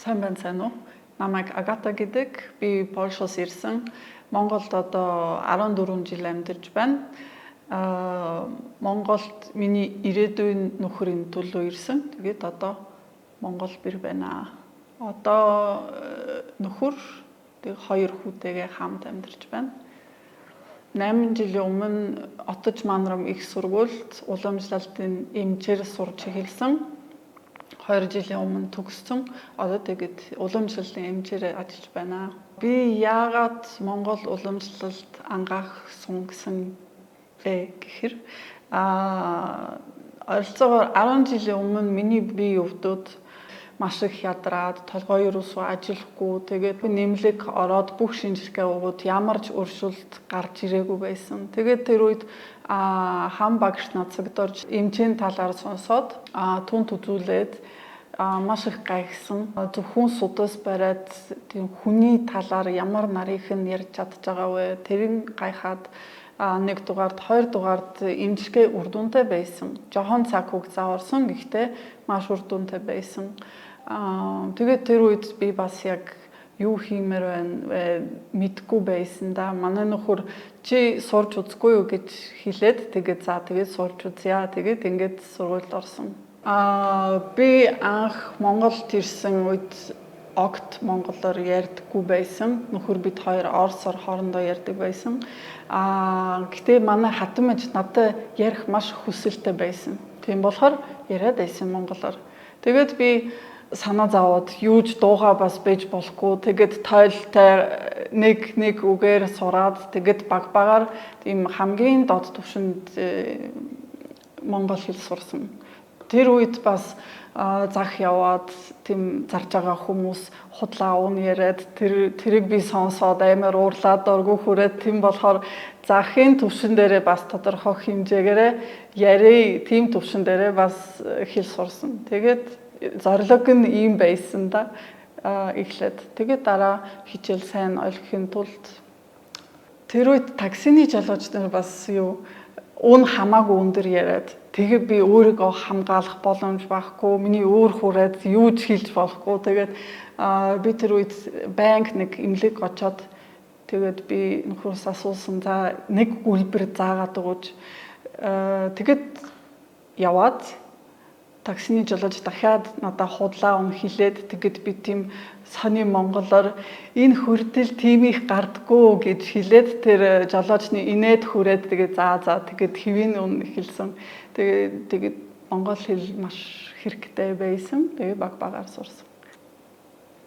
Сайн байна уу? Намайг Агата гэдэг. Би Польшоос ирсэн. Монголд одоо 14 жил амьдарч байна. Монголд миний ирээдүйн нөхөрийн төлөө ирсэн. Тэгээд одоо Монгол бэр байна. Одоо нөхөр тэг 2 хүүтэйгээ хамт амьдарч байна. 8 жилийн өмнө Отож манрам их сургуульд уламжлалтын эмчээр сурч эхэлсэн. 2 жилийн өмнө төгссөн. Одоо тэгээд уламжлалтын эмчээр ажиллаж байна. Би яагаад Монгол уламжлалт ангаах сунгасан бэ гэхээр ойролцоогоор 10 жилийн өмнө миний бие өвдөд маш их ядраад толгой юусоо ажиллахгүй тэгээд нэмлэг ороод бүх шинжилгээ өгөөд ямар ч өөрчлөлт гарч ирээгүй байсан. Тэгээд тэр үед хам багш нацагдорж эмчийн талаар сонсоод түнт үзүүлээд маш их гайхсан. Зөвхөн судас бариад тийм хүний талаар ямар нарийнх нь ярьж чадж байгаа вэ? Тэрийг гайхаад нэг дугаард, хоёр дугаард эмчилгээ үр дүнтэй байсан. Жохон цаг хугацаа орсон гэхдээ маш үр дүнтэй байсан. Тэгээд тэр үед би бас яг юу хиймээр байна мэдгүй байсан да. Манай нөхөр чи сурч үзгүй юу гэж хэлээд тэгээд тэгээд сурч үзье. Тэгээд ингээд сургуульд орсон. Би анх Монголд ирсэн үед огт монголоор ярьдаггүй байсан. Нөхөр бид хоёр орсоор хоорондоо ярьдаг байсан. Гэтэ манай хатан мэж надад ярих маш хүсэлтэй байсан. Тийм болохоор яриад байсан монголоор. Тэгээд би санаа зовоод юуж дуугаа бас бэж болохгүй. Тэгээд тойлтой нэг үгээр сураад тэгээд багаар тийм хамгийн доод түвшинд монгол хэл сурсан. Тэр үед бас зах яваад тийм зарж байгаа хүмүүс худлаа уун яриад тэрийг би сонсоод амар уурлаад оргуу хүрээд тийм болохоор захын түвшин дээрээ бас тодорхой хэмжээгээр яри тийм түвшин дээрээ бас хэл сурсан. Тэгээд зорилго нь ийм байсан да эхлээд. Тэгээд дараа хичээл сайн ойлгохын тулд тэр үед таксины жолооч нар бас уун хамаагүй өндөр яриад тэгээ би өөрийгөө хамгаалах боломж байхгүй. Миний өөр хүрээд юу ч хэлж болохгүй. Тэгээд би тэр үед банк нэг имлэг очоод тэгээд би нөхөрөөс асуусан. За нэг үлбэр заагаад өгөөч. Тэгээд яваад таксины жолооч дахиад надад худлаа ун хэлээд тэгээд би тийм сони монголоор энэ хүртэл тийм их гардггүй гэж хэлээд тэр жолоочны инээд хүрээд тэгээд тэгээд хэвийн ун хэлсэн. Тэгээд монгол хэл маш хэрэгтэй байсан. Тэгээд багаар сурсан.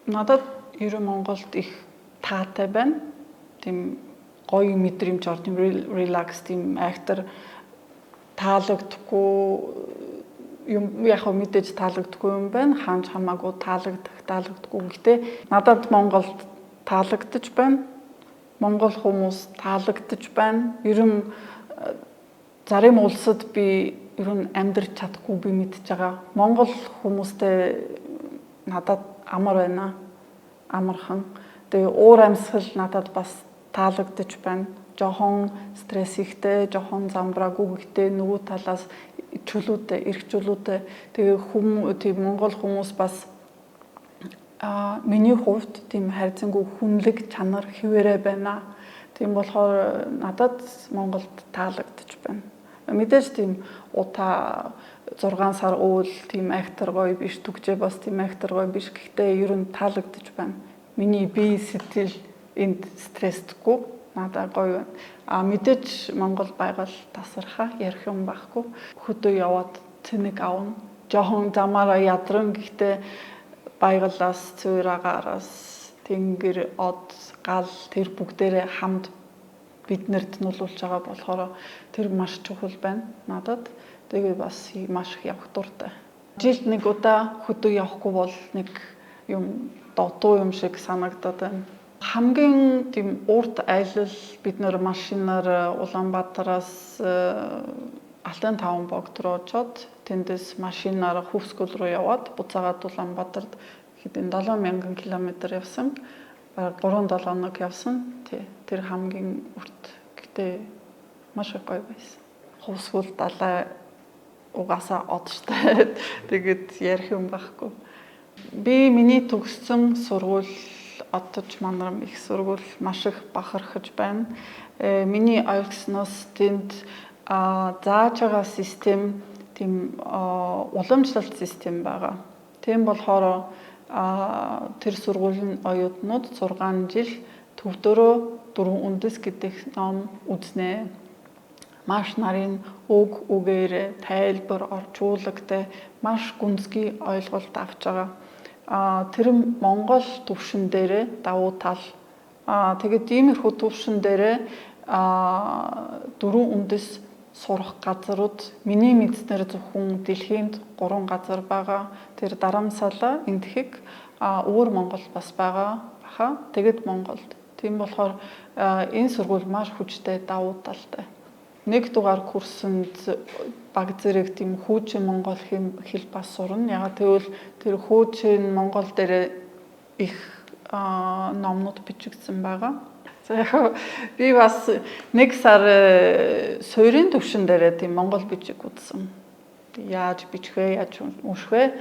Надад ерөн Монголд их таатай байна. Тийм гоё мэдрэмж орж релакс тийм айхтар таалагдахгүй юм яг мэдээж таалагдахгүй юм байна. Хаанч хамаагүй таалагддаггүй. Гэхдээ надад Монголд таалагдж байна. Монгол хүмүүс таалагдж байна. Ерөн зарим улсад би ерөн амьдрч чадахгүй би мэдж байгаа. Монгол хүмүүстэй надад амар байна. Амархан. Тэгээ уур амьсгал надад бас таалагдж байна. Жохон стресс ихтэй, жохон замбраагүй гэхдээ нөгөө талаас чөлөөтэй, эрх чөлөөтэй. Тэгээ тийм монгол хүмүүс бас миний хувьд тийм хайрцангуй хүнлэг чанар хэвээрээ байна. Тийм болохоор надад Монголд таалагдж байна. Мэдээж тийм утаа 6 сар уул тийм айхтар гоё биш, түгжээ бас тийм айхтар гоё биш. Гэхдээ ер нь таалагдж байна. Миний бие сэтгэл энд стресстгүй. Надад гоё байна. Мэдээж Монгол байгаль тасархаа ярих юм байхгүй. Хөдөө яваад цэник авна. Жохон замаараа ядран гэхдээ байгалаас цэвэр агаараас тэнгэр од гал тэр бүгдээрээ хамт биднэрт нуулж байгаа болохоор тэр маш чухал байна надад. Тэгээ бас маш их явах дуртай. Жилд нэг удаа хөдөө явахгүй бол нэг юм дутуу юм шиг санагдаад байна. Хамгийн тийм урт аялал бид нэр машинаар Улаанбаатараас Алтан таван богд руу очоод тэндээс машинаар Хөвсгөл рүү яваад буцаагаад Улаанбаатарт хэдэн 7000 км явсан. 3-7 хоног явсан. Тэр хамгийн урт. Гэтэ маш их гоё байсан. Хөвсгөл далай угаасаа одштой. Тэгээд ярих юм байхгүй. Би миний төгссөн сургууль одож манарам их сургууль маш их бахархаж байна. Миний ойлгосноос тэнд зааж байгаа систем тийм уламжлалт систем байгаа. Тийм болохоор тэр сургуулийн оюутнууд 6 жил төвдөрөө 4 үндэс гэдэг ном үзнэ. Маш нарийн үг үгээр тайлбар орчуулагтай маш гүнзгий ойлголт авч байгаа. Тэр Монгол төвшин дээр давуу тал. Тэгээд иймэрхүү төвшин дээр 4 үндэс сурах газрууд миний мэдснээр зөвхөн дэлхийд 3 газар байгаа. Тэр Дарамсала, Энтхэг, Өвөр Монгол бас байгаа баха. Тэгэд Монголд. Тийм болохоор энэ сургууль маш хүчтэй давуу талтай. Нэг дугаар курсанд баг зэрэг тийм хуучин монгол хэл бас сурна. Ягаад гэвэл тэр хуучин монгол дээр их номнууд бичигдсэн байгаа. За яг би бас нэг сар суурийн төвшин дээр тийм монгол бичиг үзсэн. Яаж бичих вэ? Яаж унших вэ?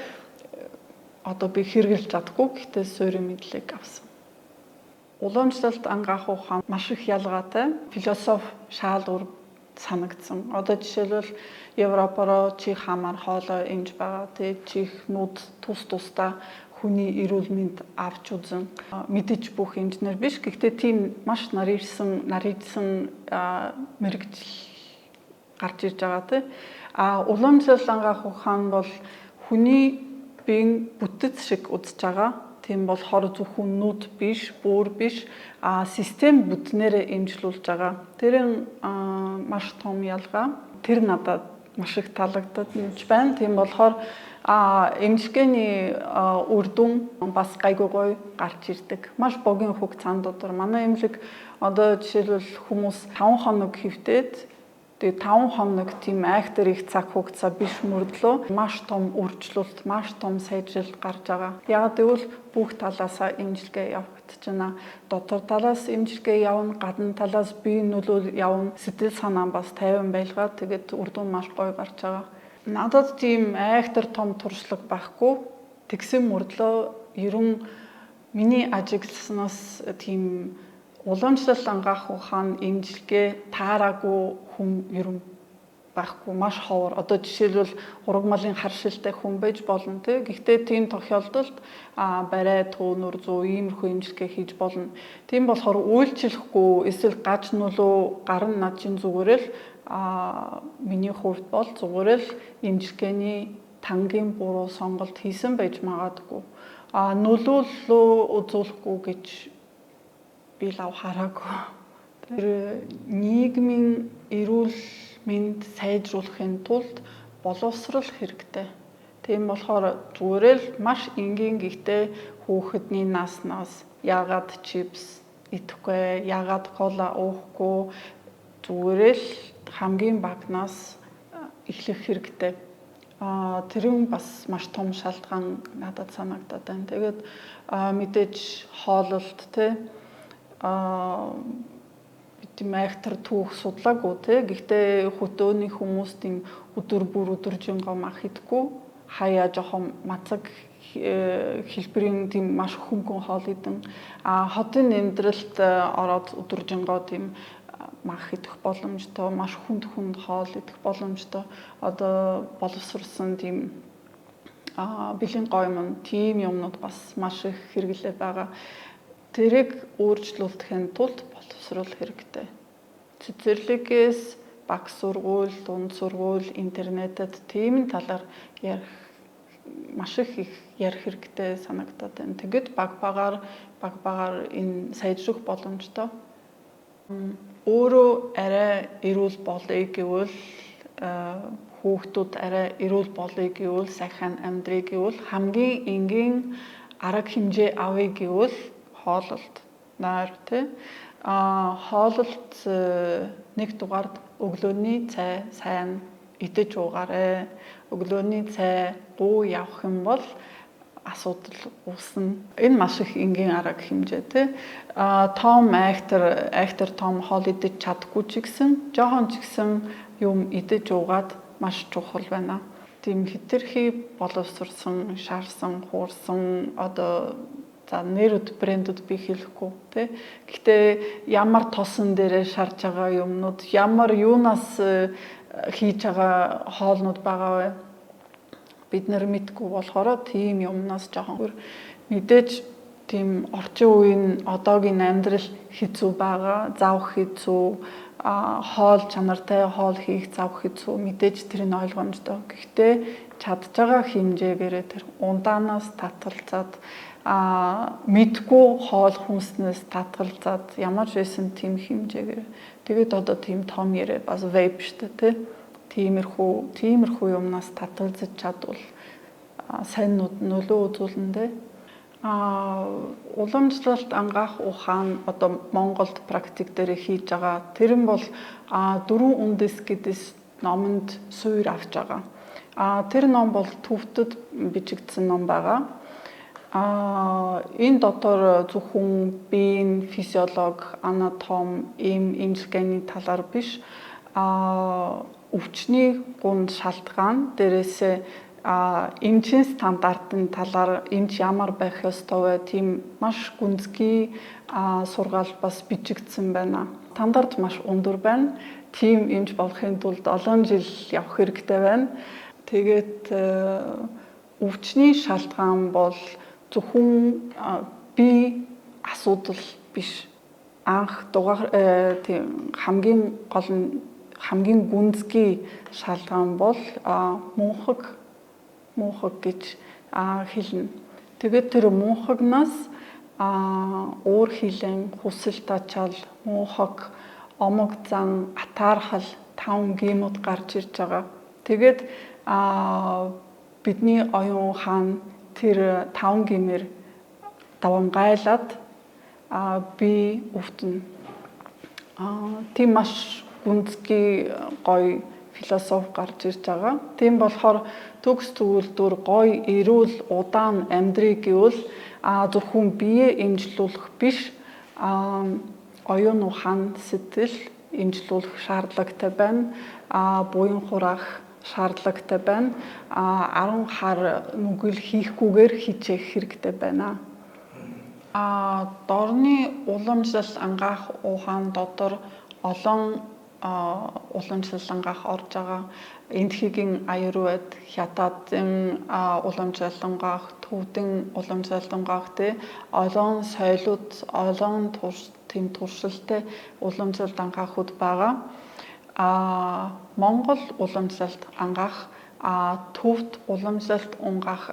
Одоо би хэрэгжилж чадахгүй. Гэхдээ суурийн мэдлэг авсан. Уламжлалт ангаах ухаан маш их ялгаатай. Философи шаалгуур санагдсан. Одоо жишээлбэл Европороо чих хамаар хоолой имж байгаа. Тэгээд чихнүүд тусдаа хүний эрүүл мэнд авч үзэн мэдэж бүх инженер биш. Гэхдээ тийм маш нарийсан мэрэгжил гарч ирж байгаа тий. Уламжлалт ангаах ухаан бол хүний биеийн бүтэц шиг үзэж байгаа. Тийм болохоор зөвхөн нүд биш, бүр биш, систем бүтнээрээ имжлүүлж байгаа. Тэр маш том ялгаа. Тэр надад маш их таалагдаж байна. Тийм болохоор эмчилгээний үр дүн бас гайгүй гоё гарч ирдэг. Маш богино хугацаанд дотор манай эмнэлэг одоо жишээлбэл хүмүүс 5 хоног хөвтөөд тэгээ 5 хоног тийм айхтар их цаг хугацаа биш мөрдлөө маш том үржлүүлэлт, маш том сайжралт гарч байгаа. Яг гэвэл бүх талаасаа эмчилгээ явагдаж байна. Дотор талаас эмчилгээ явна, гадна талаас бие нөлөөл явна. Сэтгэл санаа бас тайван байлгаа. Тэгээд үр дүн маш гоё гарч байгаа. Надад тийм айхтар том туршлага байхгүй. Тэгсэн мөрдлөө ерөн миний ажигласнаас тийм уламжлалт ангаах ухаан эмчилгээ таараагүй хүн ерөн байхгүй, маш ховор. Одоо жишээлбэл урагмалын харшилтай хүн байж болно тий. Гэхдээ тийм тохиолдолд барай төөнөр 100 иймэрхүү эмчилгээ хийж болно. Тийм болохоор үйлчлэхгүй эсвэл гаж нөлөө гарын начин зүгээрэл миний хувьд бол зүгээрэл эмчилгээний тангийн буруу сонголт хийсэн байж магадгүй. Нөлөөллөө үзүүлэхгүй гэж би лав хараагүй. Тэр нийгмийн эрүүл мэнд сайжруулахын тулд боловсрол хэрэгтэй. Тийм болохоор зүгээрэл маш энгийн гэхдээ хүүхэдний наснаас яагаад чипс идэхгүй, яагаад кола уухгүй зүгээрэл хамгийн багнаас эхлэх хэрэгтэй. Тэр нь бас маш том шалтгаан надад санагдаад байна. Тэгээд мэдээж хооллолт тий тийм айхтар түүх судлаагүй тий. Гэхдээ хөдөөний хүмүүс тийм өдөр бүр өдөржингөө мах идэггүй. Хаяа жоохон мацаг хэлбэрийн тийм маш хөнгөн хоол идэн хотын амьдралд ороод өдөржингөө тийм мах идэх боломжтой, маш хүнд хоол идэх боломжтой. Одоо боловсрсон тийм бэлэн гоймон тийм юмнууд бас маш их хэрэглээ байгаа. Тэрийг өөрчлөлтөхийн тулд боловсрол хэрэгтэй. Цэцэрлэгээс баг сургууль, дунд сургууль, интернетэд тийм талаар маш их ярих хэрэгтэй санагдаад байна. Тэгэд баг багаар энэ сайжрах боломжтой. Өөрөө арай эрүүл болъё гэвэл хүүхдүүд арай эрүүл болъё гэвэл сайхан амьдрыг гэвэл хамгийн энгийн арга хэмжээ авъя гэвэл хооллолт наар тий хооллолт нэг дугаард өглөөний цай сайн идэж уугаарай. Өглөөний цай гуу явах юм бол асуудал үүснэ. Энэ маш их энгийн арга хэмжээ тий. Том айхтар том хоол идэж чадахгүй ч гэсэн жоохон ч гэсэн юм идэж уугаад маш чухал байна. тийм хэтэрхий боловсрсон, шаарсан, хуурсан одоо за нэрүүд брэндүүд би хэлэхгүй тий. Гэхдээ ямар тосон дээрээ шарж байгаа юмнууд, ямар юунаас хийж байгаа хоолнууд байгаа вэ? Бид нэр мэдгүй болохоор тийм юмнаас жоохон мэдээж тийм орчин үеийн одоогийн амьдрал хэцүү байгаа, завх хэцүү, хоол чанартай хоол хийх завх хэцүү мэдээж тэр нь ойлгомжтой. Гэхдээ чадж байгаа хэмжээгээр тэр ундаанаас татгалзаад мэдгүй хоол хүнснээс татгалзаад ямар ч байсан тийм хэмжээгээр тэгээд одоо тийм том яриа бас вейп шүү дээ тий. Тиймэрхүү юмнаас татгалзаж чадвал сайн нөлөө үзүүлнэ. Уламжлалт ангаах ухаан одоо Монголд практик дээр хийж байгаа. Тэр нь бол 4 үндэс гэдээс номонд суурь авч байгаа. Тэр ном бол төвдөд бичигдсэн ном байгаа. Энэ дотор зөвхөн биеийн физиологи, анатом, эмчилгээний талаар биш, өвчний гунд шалтгаан дээрээсээ эмчийн стандартын талаар эмч ямар байх ёстой вэ? Тийм маш гүнзгий сургаал бас бичигдсэн байна. Стандарт маш өндөр байна. Тийм эмч болохын тулд олон жил явах хэрэгтэй байна. Тэгээд өвчний шалтгаан бол зөвхөн бие асуудал биш. Анх тийм хамгийн гол нь хамгийн гүнзгий шалтгаан бол муухаг гэж хэлнэ. Тэгээд тэр муухагнаас уур хилэн, хүсэл тачаал, муухаг, омог зан, атаархал 5 гэмүүд гарч ирж байгаа. Тэгээд бидний оюун ухаан тэр 5 гэмээр давамгайлаад би өвдөн. Тийм маш гүнзгий гоё философи гарч ирж байгаа. Тийм болохоор төгс төгөлдөр гоё, эрүүл, удаан амьдрий гэвэл зөвхөн биеэ эмчлүүлэх биш, оюун ухаан, сэтгэл эмчлүүлэх шаардлагатай байна. Буян хураах шаардлагатай байна. 10 хар нүгэл хийхгүйгээр хичээх хэрэгтэй байна. Дорны уламжлалт ангаах ухаан дотор олон уламжлалт ангаах орж байгаа. Энтхэгийн аюурвед, хятадын уламжлалт ангаах, төвдөн уламжлалт ангаах тий олон соёлууд, олон тийм туршилттай уламжлалт ангаахуд байгаа. Монгол уламжлалт ангаах төвд уламжлалт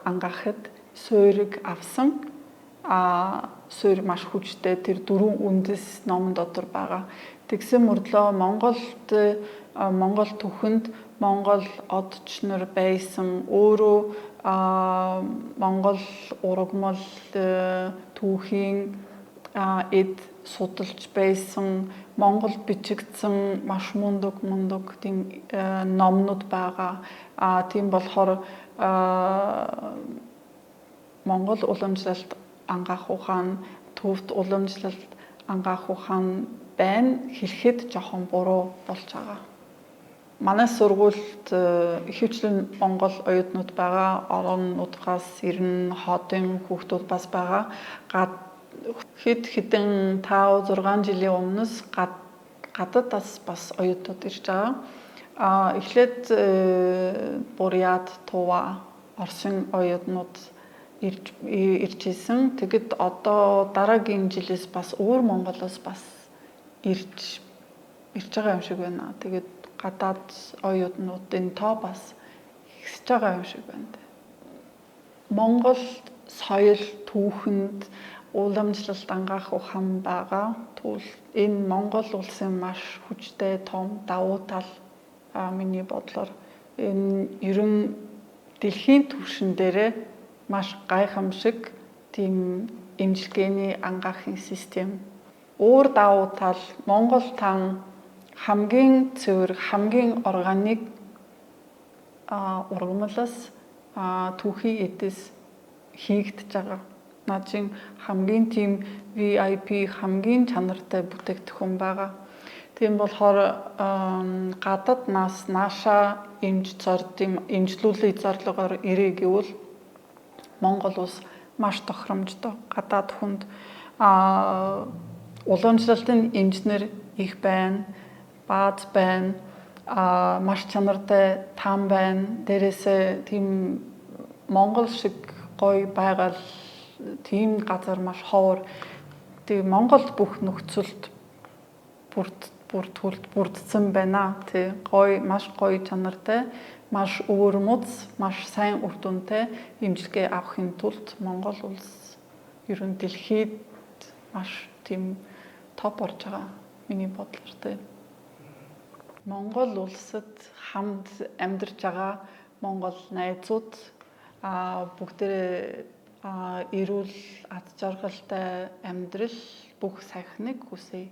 ангаахад суурийг авсан. Суурь маш хүчтэй тэр 4 үндэс номон дотор байгаа. Тэгсэн мөрдлөө Монгол түүхэнд Монгол одчнор байсан өөрөө Монгол ургамал түүхийн эд судалж байсан Монгол бичигдсэн маш мундаг тийм номнууд байгаа. Тийм болохоор Монгол уламжлалт ангаах ухаан, төвд уламжлалт ангаах ухаан байна хэлэхэд жоохон буруу болж байгаа. Манай сургуульд ихэвчлэн Монгол оюутнууд байгаа, орон нутгаас ирнэ, хотын хүүхдүүд бас байгаа. Хэдэн 5-6 жилийн өмнөөс гадаадаас бас оюутнууд ирж байгаа. Эхлээд Бурят, Тува, Оросын оюутнууд ирж исэн. Тэгэд одоо дараагийн жилээс бас өөр Монголоос бас ирж байгаа юм шиг байна. Тэгээд гадаад оюутнуудын тоо бас ихсэж байгаа юм шиг байна. Монгол соёл түүхэнд уламжлалт ангаах ухаан байгаа. Тэгвэл энэ Монгол улсын маш хүчтэй том давуу тал миний бодлоор энэ ерөн дэлхийн түвшин дээрээ маш гайхамшиг тийм эмчилгээний ангаахын систем. Өөр давуу тал Монгол тан хамгийн цэвэр, хамгийн органик ургамлаас түүхий эдэс хийгдэж байгаа. Наад чинь хамгийн тийм VIP хамгийн чанартай бүтээгдэхүүн байгаа. Тийм болохоор гадаад нас нааша имжлүүлэх зорилгоор ирээ гэвэл Монгол улс маш тохиромжтой. Гадаад хүнд уламжлалтын инженер их байна, бааз байна, маш чанартай там байна. Дээрээсээ тийм Монгол шиг гоё байгаль, тийм газар маш ховор. Тэгээ Монголд бүх нөхцөлд бүрдсэн байна. Тий маш гоё чанартай, маш өвөрмөц, маш сайн үр дүнтэй имчилгээ авахын тулд Монгол улс ер нь дэлхийд маш тийм топ орж байгаа миний бодлоор тий. Монгол улсад хамт амьдарч байгаа Монгол найзууд бүгдээ эрүүл ад жаргалтай амьдрал бүх сайхныг хүсье.